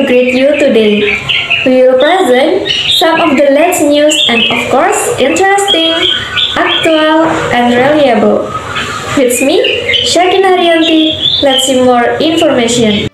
greet you today. We will present some of the latest news and of course interesting, actual, and reliable. With me, Shakina Rianti. Let's see more information.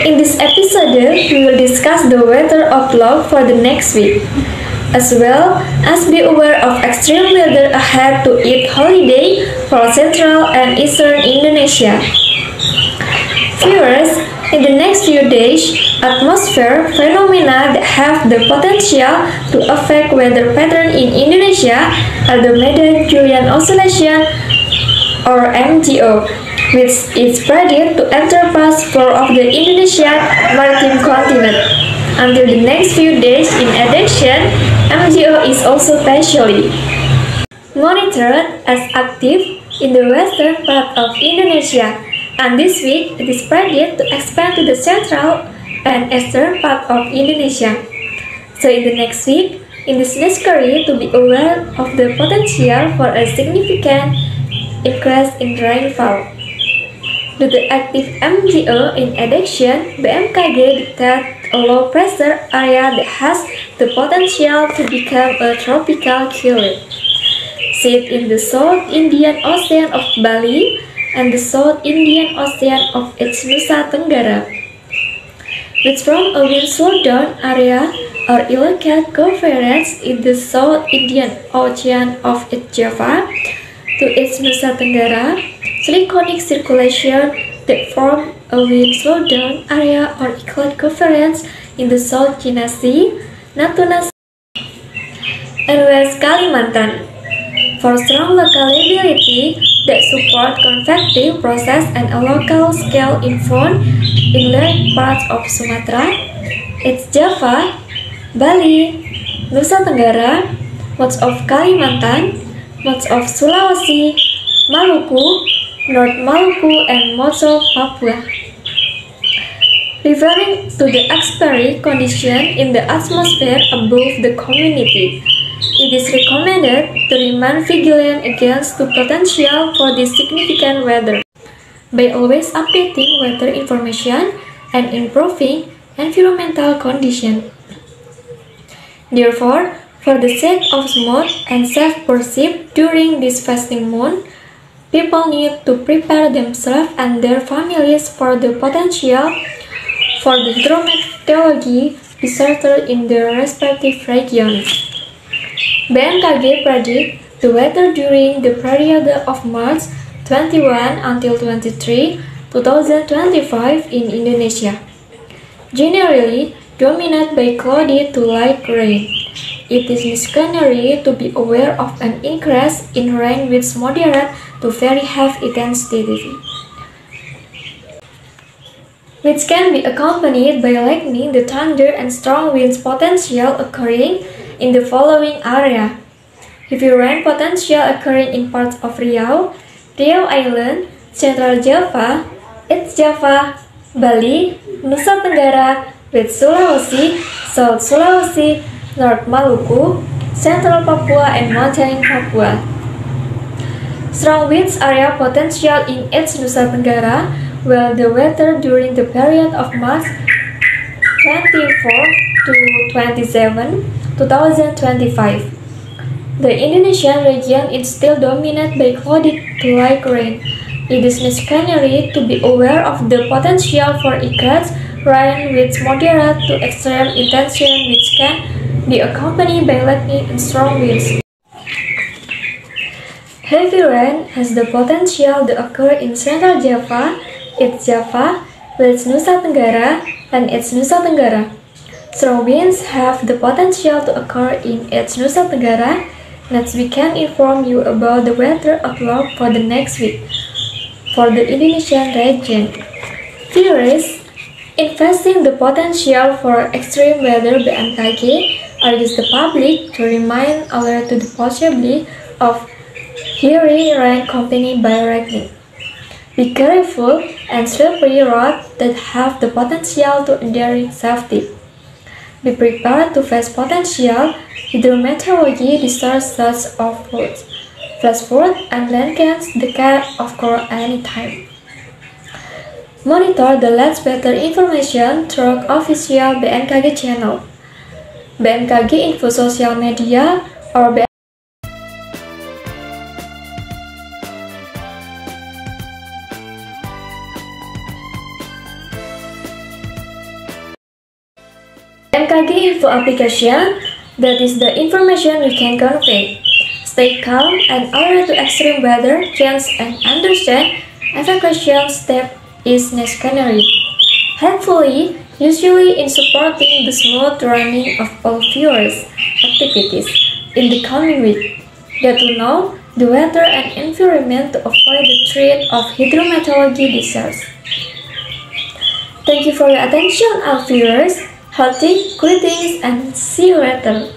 In this episode, we will discuss the weather outlook for the next week, as well as be aware of extreme weather ahead to Eid holiday for Central and Eastern Indonesia. Viewers, in the next few days, atmosphere phenomena that have the potential to affect weather pattern in Indonesia are the Medan Julian Oscillation or MJO, which is predicted to enter past floor of the Indonesian maritime continent. Until the next few days, in addition, MJO is also partially monitored as active in the western part of Indonesia, and this week it is predicted to expand to the central and eastern part of Indonesia. So in the next week, it is necessary to be aware of the potential for a significant increase in rainfall. Due to active MJO, in addition, BMKG detected a low pressure area that has the potential to become a tropical killer. Sit in the South Indian Ocean of Bali and the South Indian Ocean of its Nusa Tenggara, which from a wind slowdown area or elongate convergence in the South Indian Ocean of its Java to its Nusa Tenggara, cyclonic circulation that form a wind slowdown area or cloud convergence in the South China Sea, Natuna Sea, and West Kalimantan. For strong local ability that support convective process and a local scale in found inland parts of Sumatra, its Java, Bali, Nusa Tenggara, much of Kalimantan, much of Sulawesi, Maluku, North Maluku, and much of Papua. Referring to the expiry condition in the atmosphere above the community, it is recommended to remain vigilant against the potential for this significant weather by always updating weather information and improving environmental conditions. Therefore, for the sake of smooth and safe pursuit during this fasting month, people need to prepare themselves and their families for the potential for the hydrometeorology disaster in their respective regions. BMKG predicts the weather during the period of March 21 until 23, 2025 in Indonesia. Generally dominated by cloudy to light rain. It is necessary to be aware of an increase in rain with moderate to very heavy intensity, which can be accompanied by lightning, the thunder, and strong winds potential occurring in the following area. Heavy rain potential occurring in parts of Riau, Riau Island, Central Java, East Java, Bali, Nusa Tenggara, with Sulawesi, South Sulawesi, North Maluku, Central Papua, and Mountain Papua. Strong winds area potential in East Nusa Tenggara, while the weather during the period of March 24 to 27, 2025. The Indonesian region is still dominated by cloudy to light rain. It is necessary to be aware of the potential for increased rain with moderate to extreme intensity, which can be accompanied by lightning and strong winds. Heavy rain has the potential to occur in Central Java, East Java, West Nusa Tenggara, and East Nusa Tenggara. Strong winds have the potential to occur in East Nusa Tenggara. Next, we can inform you about the weather outlook for the next week for the Indonesian region. Viewers, Investing the potential for extreme weather, BMKG urges the public to remain alert to the possibility of heavy rain accompanied by lightning. Be careful and slippery roads that have the potential to endanger safety. Be prepared to face potential hydrometeorology disasters such as floods, flash flood, and landscapes that can occur anytime. Monitor the latest weather information through official BMKG channel, BMKG Info Social Media, or BMKG Info application. That is the information we can convey. Stay calm and alert to extreme weather change and understand evacuation step is necessary. Helpfully, usually in supporting the smooth running of all viewers' activities in the coming week. Get to know the weather and environment to avoid the threat of hydrometeorology disasters. Thank you for your attention, our viewers. Healthy greetings and see you later.